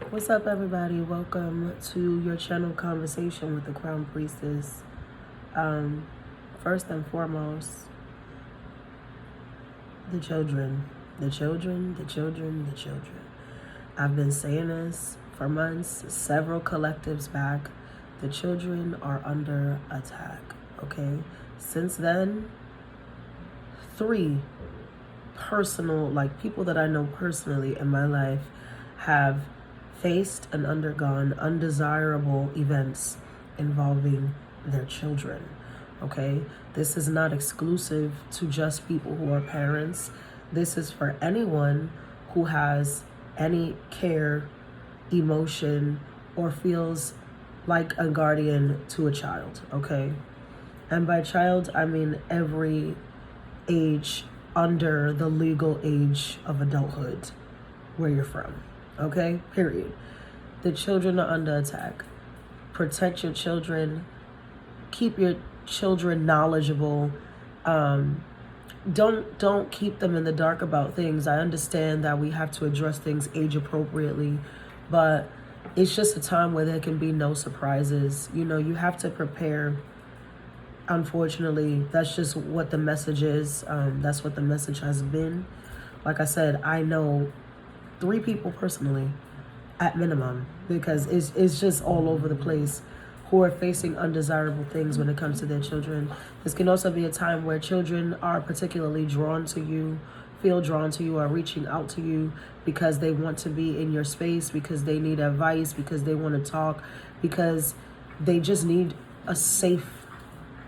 What's up, everybody? Welcome to your channel conversation with the crowned priestess. First and foremost, the children. I've been saying this for months, several collectives back. The children are under attack, okay? Since then, 3 personal, people that I know personally in my life have faced and undergone undesirable events involving their children. Okay, this is not exclusive to just people who are parents. This is for anyone who has any care, emotion, or feels like a guardian to a child. Okay, and by child I mean every age under the legal age of adulthood where you're from. Okay, period. The children are under attack. Protect your children. Keep your children knowledgeable. Don't keep them in the dark about things. I understand that we have to address things age appropriately, but it's just a time where there can be no surprises. You know, you have to prepare. Unfortunately, that's just what the message is. That's what the message has been. Like I said, I know 3 people personally, at minimum, because it's just all over the place, who are facing undesirable things when it comes to their children. This can also be a time where children are particularly drawn to you, feel drawn to you, are reaching out to you because they want to be in your space, because they need advice, because they want to talk, because they just need a safe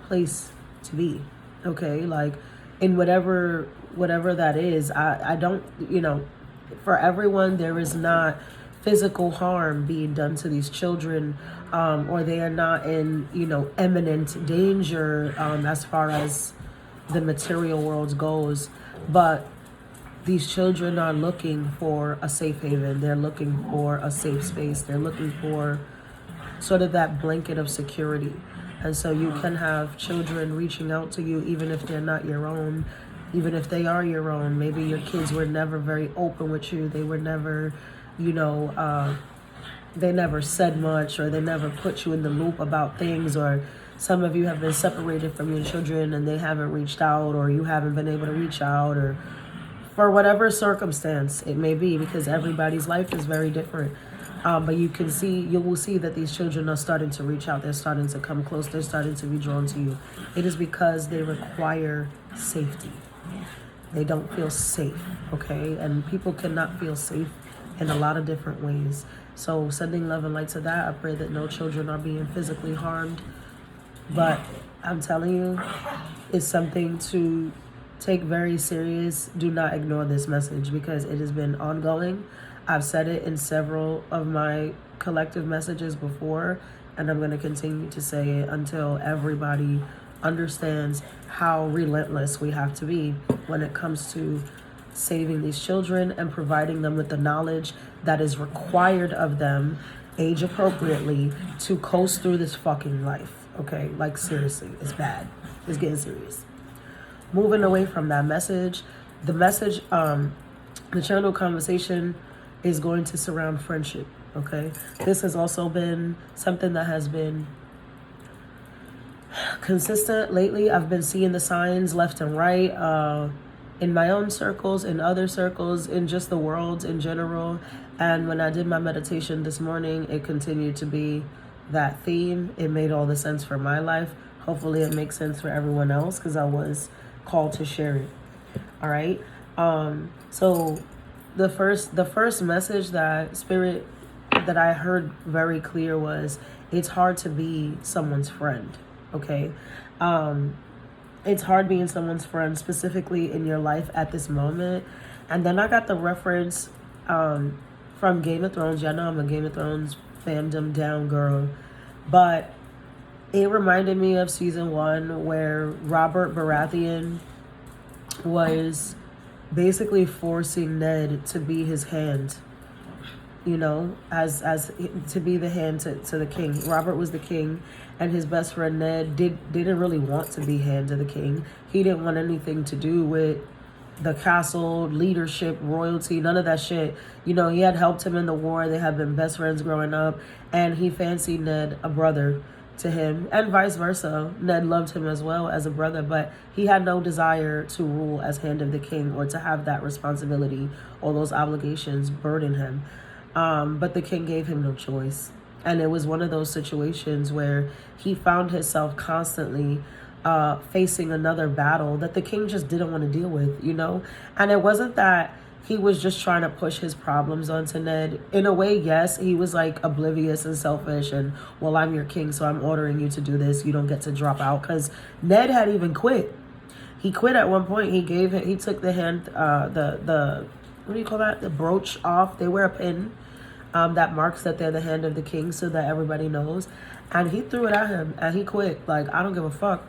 place to be. Okay, like in whatever that is. I don't, for everyone, there is not physical harm being done to these children, or they are not in, imminent danger as far as the material world goes. But these children are looking for a safe haven. They're looking for a safe space. They're looking for sort of that blanket of security. And so you can have children reaching out to you even if they're not your own. Even if they are your own, maybe your kids were never very open with you. They were never, they never said much, or they never put you in the loop about things, or some of you have been separated from your children and they haven't reached out, or you haven't been able to reach out, or for whatever circumstance it may be, because everybody's life is very different. But you will see that these children are starting to reach out. They're starting to come close. They're starting to be drawn to you. It is because they require safety. They don't feel safe, okay? And people cannot feel safe in a lot of different ways. So sending love and light to that. I pray that no children are being physically harmed. But I'm telling you, it's something to take very serious. Do not ignore this message, because it has been ongoing. I've said it in several of my collective messages before, and I'm going to continue to say it until everybody understands how relentless we have to be when it comes to saving these children and providing them with the knowledge that is required of them, age appropriately, to coast through this fucking life. Okay, like seriously, it's bad. It's getting serious. Moving away from that message, the channel conversation is going to surround friendship. Okay, this has also been something that has been consistent lately. I've been seeing the signs left and right, in my own circles, in other circles, in just the world in general. And when I did my meditation this morning, it continued to be that theme. It made all the sense for my life. Hopefully it makes sense for everyone else, because I was called to share it. All right. So the first message that Spirit that I heard very clear was, it's hard to be someone's friend. Okay. It's hard being someone's friend, specifically in your life at this moment. And then I got the reference from Game of Thrones. Y'all know I'm a Game of Thrones fandom down girl. But it reminded me of season 1, where Robert Baratheon was basically forcing Ned to be his hand, as to be the hand to the king. Robert was the king, and his best friend Ned didn't really want to be hand to the king. He didn't want anything to do with the castle, leadership, royalty, none of that shit. You know, he had helped him in the war. They had been best friends growing up. And he fancied Ned a brother to him, and vice versa. Ned loved him as well as a brother, but he had no desire to rule as Hand of the King or to have that responsibility or those obligations burden him. But the king gave him no choice. And it was one of those situations where he found himself constantly facing another battle that the king just didn't want to deal with, you know? And it wasn't that he was just trying to push his problems onto Ned. In a way, yes, he was like oblivious and selfish and, well, I'm your king, so I'm ordering you to do this. You don't get to drop out. Because Ned had even quit. He quit at one point. He took the hand, the what do you call that? The brooch off. They wear a pin that marks that they're the Hand of the King so that everybody knows. And he threw it at him and he quit. Like, I don't give a fuck.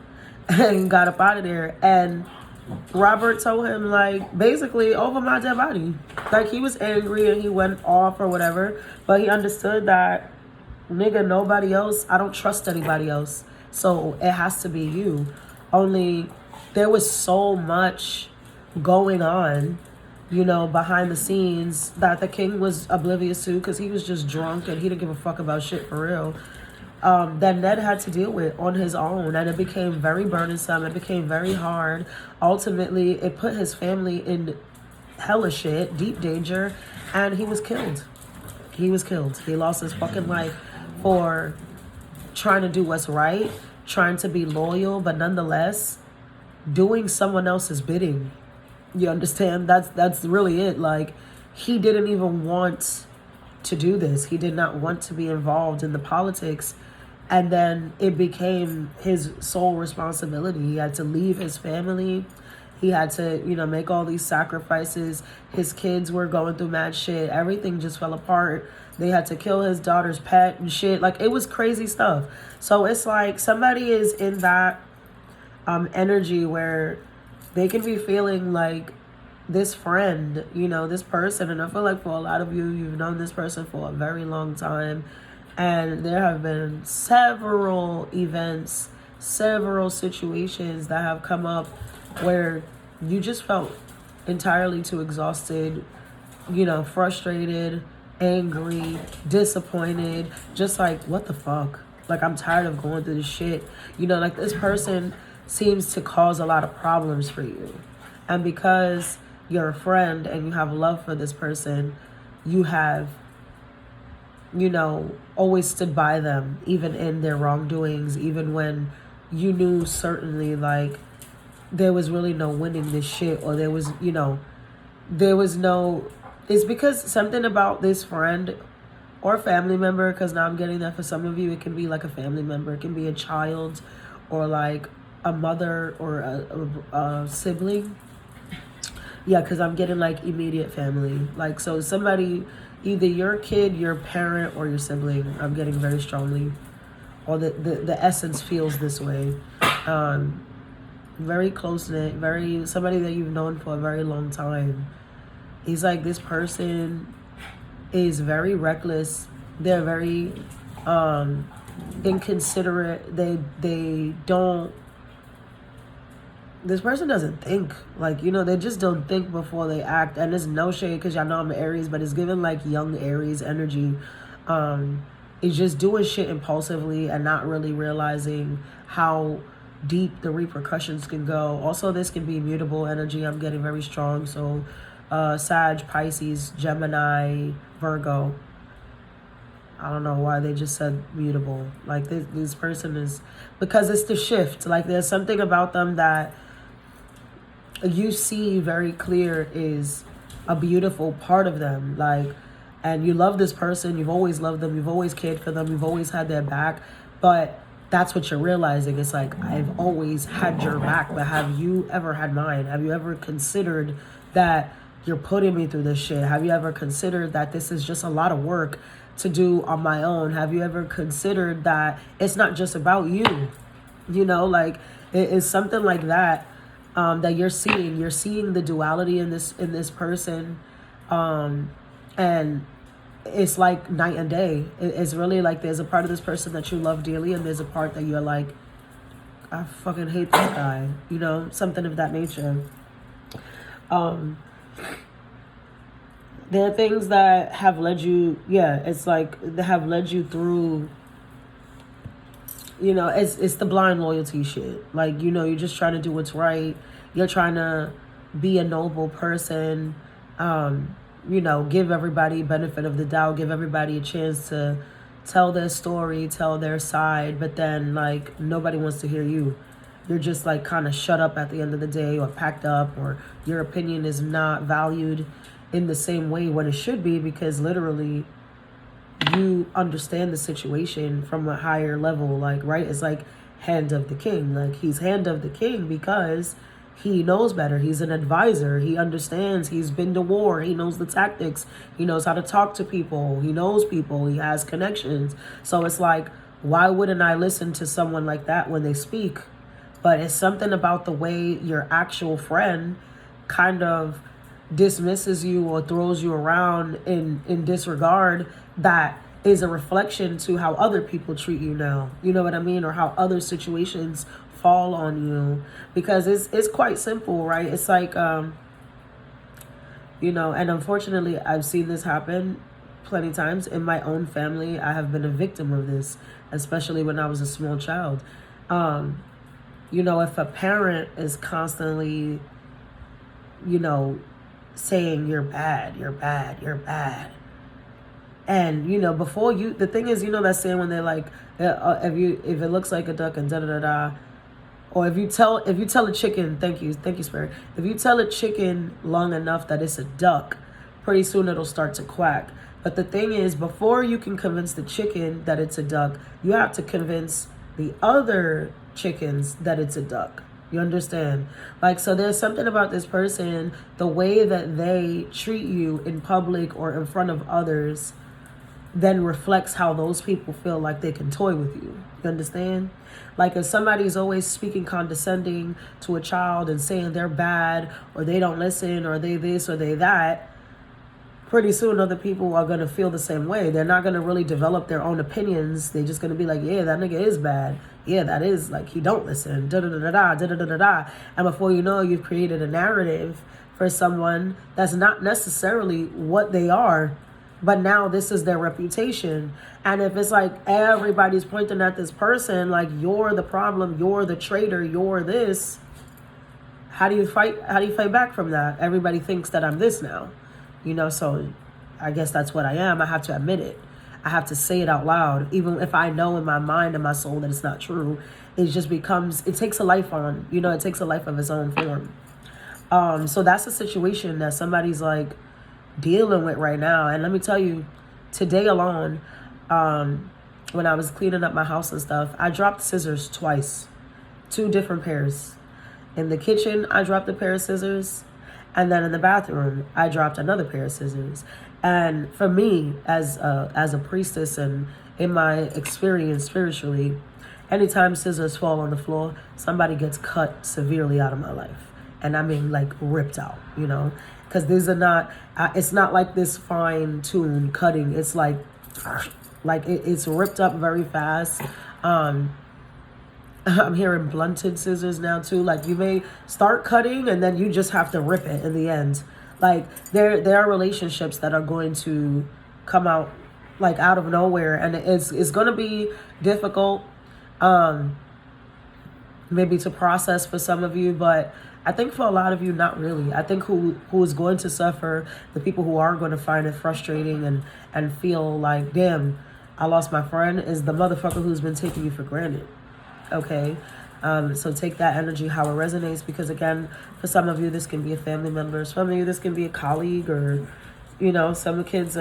And got up out of there. And Robert told him, like, basically, over my dead body. Like, he was angry and he went off or whatever. But he understood that, nigga, nobody else, I don't trust anybody else. So it has to be you. Only there was so much going on, you know, behind the scenes that the king was oblivious to because he was just drunk and he didn't give a fuck about shit for real. That Ned had to deal with on his own, and it became very burdensome. It became very hard. Ultimately, it put his family in hella shit, deep danger, and he was killed. He was killed. He lost his fucking life for trying to do what's right, trying to be loyal, but nonetheless doing someone else's bidding. You understand? That's really it. Like, he didn't even want to do this. He did not want to be involved in the politics. And then it became his sole responsibility. He had to leave his family. He had to, you know, make all these sacrifices. His kids were going through mad shit. Everything just fell apart. They had to kill his daughter's pet and shit. Like, it was crazy stuff. So it's like somebody is in that energy where they can be feeling like this friend, you know, this person. And I feel like for a lot of you, you've known this person for a very long time. And there have been several events, several situations that have come up where you just felt entirely too exhausted, you know, frustrated, angry, disappointed, just like, what the fuck? Like, I'm tired of going through this shit. You know, like, this person seems to cause a lot of problems for you. And because you're a friend and you have love for this person, you have, you know, always stood by them, even in their wrongdoings, even when you knew certainly, like, there was really no winning this shit, or there was, you know, there was no, it's because something about this friend or family member, because now I'm getting that for some of you, it can be like a family member, it can be a child, or like a mother or a sibling. Yeah, because I'm getting like immediate family. Like, so somebody, either your kid, your parent, or your sibling, I'm getting very strongly, or the essence feels this way. Very close-knit, very, somebody that you've known for a very long time. He's like, this person is very reckless. They're very inconsiderate. They don't, this person doesn't think. Like, you know, they just don't think before they act. And it's no shade because y'all know I'm an Aries, but it's given like young Aries energy. It's just doing shit impulsively and not really realizing how deep the repercussions can go. Also, this can be mutable energy. I'm getting very strong. So Sag, Pisces, Gemini, Virgo. I don't know why they just said mutable. Like, this person is, because it's the shift. Like, there's something about them that you see very clear is a beautiful part of them. Like, and you love this person. You've always loved them. You've always cared for them. You've always had their back. But that's what you're realizing. It's like, I've always had your back, but have you ever had mine? Have you ever considered that you're putting me through this shit? Have you ever considered that this is just a lot of work to do on my own? Have you ever considered that it's not just about you? You know, like, it is something like that that you're seeing. You're seeing the duality in this person, and it's like night and day. It's really like there's a part of this person that you love dearly, and there's a part that you're like, I fucking hate this guy. You know, something of that nature. There are things that have led you, it's like that have led you through, it's the blind loyalty shit. Like, you're just trying to do what's right. You're trying to be a noble person. Give everybody benefit of the doubt, give everybody a chance to tell their story, tell their side, but then like nobody wants to hear you. You're just like kind of shut up at the end of the day, or packed up, or your opinion is not valued in the same way what it should be, because literally you understand the situation from a higher level, like, right? It's like hand of the king. Like, he's hand of the king because he knows better. He's an advisor. He understands. He's been to war. He knows the tactics. He knows how to talk to people. He knows people. He has connections. So it's like, why wouldn't I listen to someone like that when they speak? But it's something about the way your actual friend kind of dismisses you or throws you around in disregard that is a reflection to how other people treat you now. You know what I mean? Or how other situations fall on you. Because it's quite simple, right? It's like, and unfortunately, I've seen this happen plenty times in my own family. I have been a victim of this, especially when I was a small child. If a parent is constantly, saying you're bad, you're bad, you're bad. And, before you, the thing is, that saying when they're like, if it looks like a duck and da-da-da-da, or if you tell a chicken, thank you, Spirit. If you tell a chicken long enough that it's a duck, pretty soon it'll start to quack. But the thing is, before you can convince the chicken that it's a duck, you have to convince the other chickens that it's a duck. You understand? Like, so there's something about this person, the way that they treat you in public or in front of others, then reflects how those people feel like they can toy with you. You understand? Like, if somebody's always speaking condescending to a child and saying they're bad, or they don't listen, or they this or they that, pretty soon other people are going to feel the same way. They're not going to really develop their own opinions. They're just going to be like, yeah, that nigga is bad. Yeah, that is, like, he don't listen. Da-da-da-da-da, da-da-da-da-da. And before you know, you've created a narrative for someone that's not necessarily what they are, but now this is their reputation. And if it's like everybody's pointing at this person, like, you're the problem, you're the traitor, you're this, how do you fight back from that? Everybody thinks that I'm this now. So I guess that's what I am. I have to admit it. I have to say it out loud, even if I know in my mind and my soul that it's not true. It just becomes, it takes a life on, it takes a life of its own form. So that's a situation that somebody's like dealing with right now. And let me tell you, today alone, when I was cleaning up my house and stuff, I dropped scissors twice, 2 different pairs. In the kitchen, I dropped a pair of scissors. And then in the bathroom, I dropped another pair of scissors. And for me, as a priestess and in my experience spiritually, anytime scissors fall on the floor, somebody gets cut severely out of my life. And I mean, like, ripped out, because these are not, it's not like this fine-tuned cutting. It's like it's ripped up very fast. I'm hearing blunted scissors now too. Like, you may start cutting and then you just have to rip it in the end. Like, there are relationships that are going to come out like out of nowhere, and it's going to be difficult, maybe to process for some of you, but I think for a lot of you, not really. I think who is going to suffer, the people who are going to find it frustrating and feel like, damn, I lost my friend, is the motherfucker who's been taking you for granted. Okay, so take that energy how it resonates, because again, for some of you, this can be a family member. Some of you, this can be a colleague, or, some kids,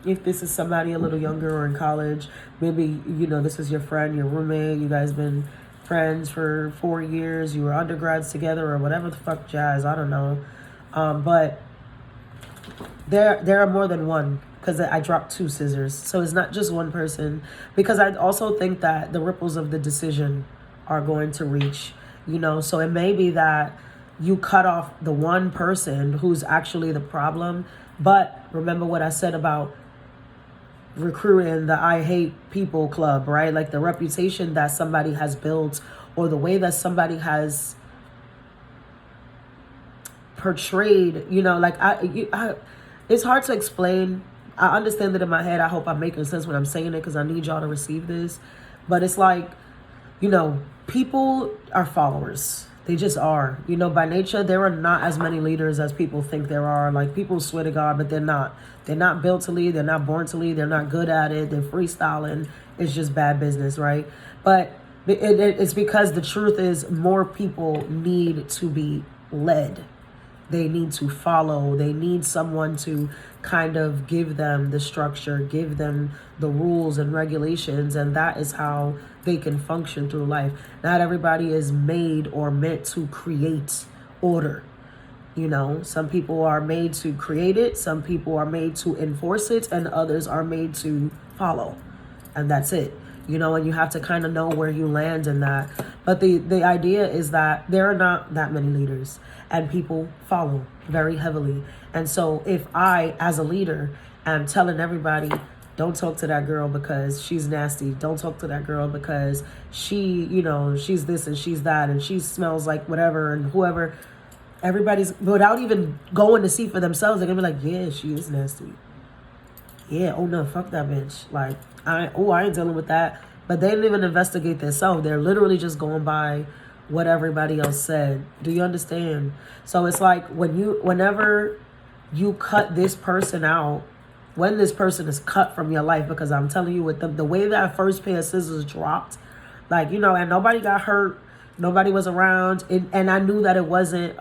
if this is somebody a little younger or in college, maybe, this is your friend, your roommate, you guys been friends for 4 years, you were undergrads together or whatever the fuck jazz, I don't know. But there are more than one, because I dropped 2 scissors. So it's not just one person, because I also think that the ripples of the decision are going to reach, so it may be that you cut off the one person who's actually the problem. But remember what I said about recruiting the I hate people club, right? Like, the reputation that somebody has built, or the way that somebody has portrayed, you know, like it's hard to explain. I understand it in my head. I hope I'm making sense when I'm saying it, because I need y'all to receive this. But it's like, you know, people are followers. They just are. You know, by nature, there are not as many leaders as people think there are. Like, people swear to God, but they're not. They're not built to lead. They're not born to lead. They're not good at it. They're freestyling. It's just bad business, right? But it's because the truth is, more people need to be led. They need to follow. They need someone to kind of give them the structure, give them the rules and regulations, and that is how they can function through life. Not everybody is made or meant to create order. You know, some people are made to create it, some people are made to enforce it, and others are made to follow. And that's it. You know, and you have to kind of know where you land in that. But the idea is that there are not that many leaders, and people follow very heavily. And so if I, as a leader, am telling everybody, don't talk to that girl because she's nasty. Don't talk to that girl because she, you know, she's this and she's that and she smells like whatever, and whoever, everybody's, without even going to see for themselves, they're going to be like, yeah, she is nasty. Yeah, oh no, fuck that bitch. Like, I ain't dealing with that. But they didn't even investigate themselves. They're literally just going by what everybody else said. Do you understand? So it's like whenever you cut this person out, when this person is cut from your life, because I'm telling you, with the way that first pair of scissors dropped, like, you know, and nobody got hurt, nobody was around, and I knew that it wasn't,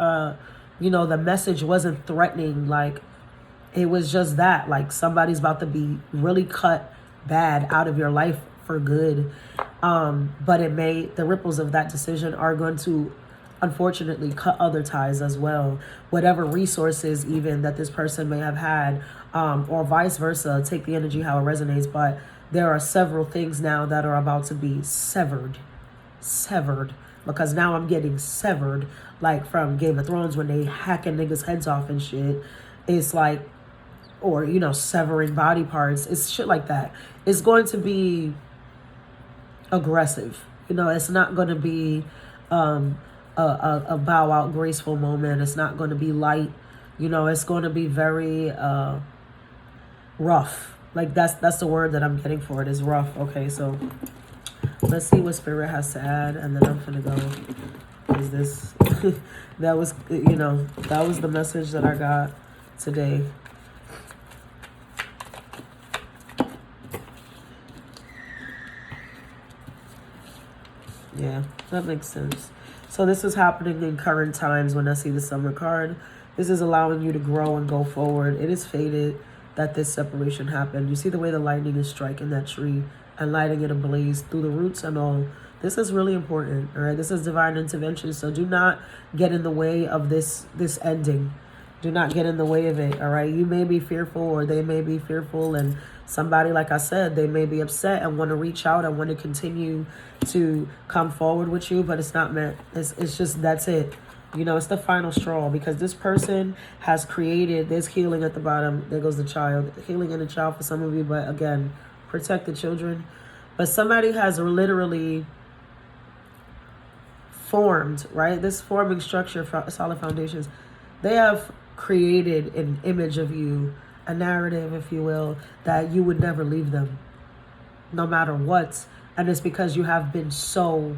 you know, the message wasn't threatening. Like, it was just that, like, somebody's about to be really cut bad out of your life for good. But the ripples of that decision are going to, unfortunately, cut other ties as well. Whatever resources even that this person may have had, or vice versa, take the energy how it resonates. But there are several things now that are about to be severed, because now I'm getting severed, like from Game of Thrones when they hacking niggas' heads off and shit. It's like, or, you know, severing body parts. It's shit like that. It's going to be aggressive. You know, it's not going to be a bow out graceful moment. It's not going to be light. You know, it's going to be very rough. Like, that's the word that I'm getting for it, is rough. Okay, so let's see what Spirit has to add, and then I'm gonna go. Is this that was, you know, that was the message that I got today. Yeah, that makes sense. So this is happening in current times when I see the Summer card. This is allowing you to grow and go forward. It is fated that this separation happened. You see the way the lightning is striking that tree and lighting it ablaze through the roots and all. This is really important, all right? This is divine intervention. So do not get in the way of this ending. Do not get in the way of it, all right? You may be fearful, or they may be fearful, and somebody, like I said, they may be upset and want to reach out and want to continue to come forward with you, but it's not meant. It's just, that's it. You know, it's the final straw, because this person has created, there's healing at the bottom. There goes the child. Healing in the child for some of you, but again, protect the children. But somebody has literally formed, right? This forming structure, solid foundations. They have created an image of you, a narrative, if you will, that you would never leave them, no matter what. And it's because you have been so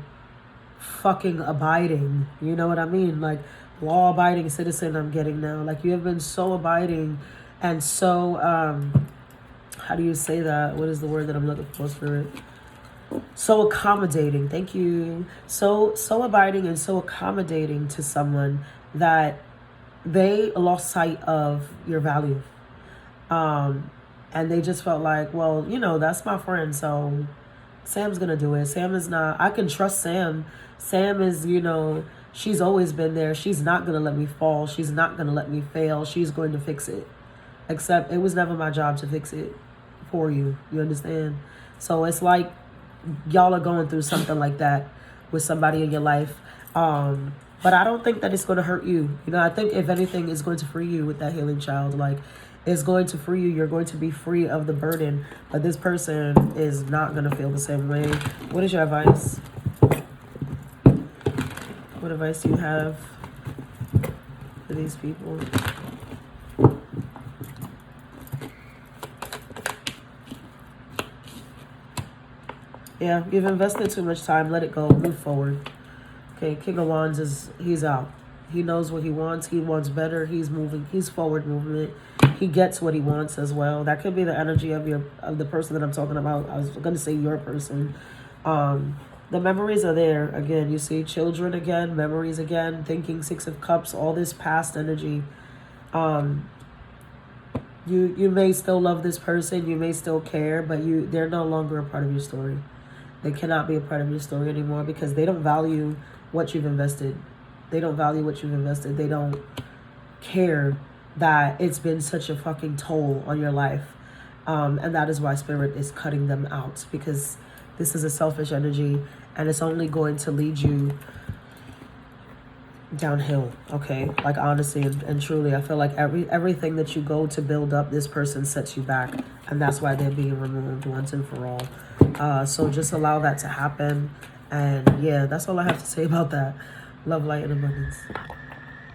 fucking abiding. You know what I mean? Like, law-abiding citizen I'm getting now. Like, you have been so abiding and so, how do you say that? What is the word that I'm looking for, Spirit? So accommodating. Thank you. So abiding and so accommodating to someone that they lost sight of your value. And they just felt like, well, you know, that's my friend, so Sam's gonna do it. Sam is not, I can trust Sam. Sam is, you know, she's always been there. She's not gonna let me fall. She's not gonna let me fail. She's going to fix it. Except it was never my job to fix it for you. You understand? So it's like y'all are going through something like that with somebody in your life. But I don't think that it's going to hurt you. You know, I think if anything, it's going to free you with that healing child. Like, it's going to free you. You're going to be free of the burden. But this person is not going to feel the same way. What is your advice? What advice do you have? for these people. Yeah, you've invested too much time. Let it go. Move forward. Okay, King of Wands he's out. He knows what he wants. He wants better. He's moving. He's forward movement. He gets what he wants as well. That could be the energy of the person that I'm talking about. I was going to say your person. The memories are there. Again, you see children again, memories again, thinking, Six of Cups, all this past energy. You may still love this person. You may still care, but they're no longer a part of your story. They cannot be a part of your story anymore because they don't value what you've invested. They don't value what you've invested. They don't care that it's been such a fucking toll on your life. And that is why Spirit is cutting them out, because this is a selfish energy and it's only going to lead you downhill. Okay, like honestly and truly, I feel like everything that you go to build up, this person sets you back, and that's why they're being removed once and for all. So just allow that to happen. And yeah, that's all I have to say about that. Love, light, and abundance.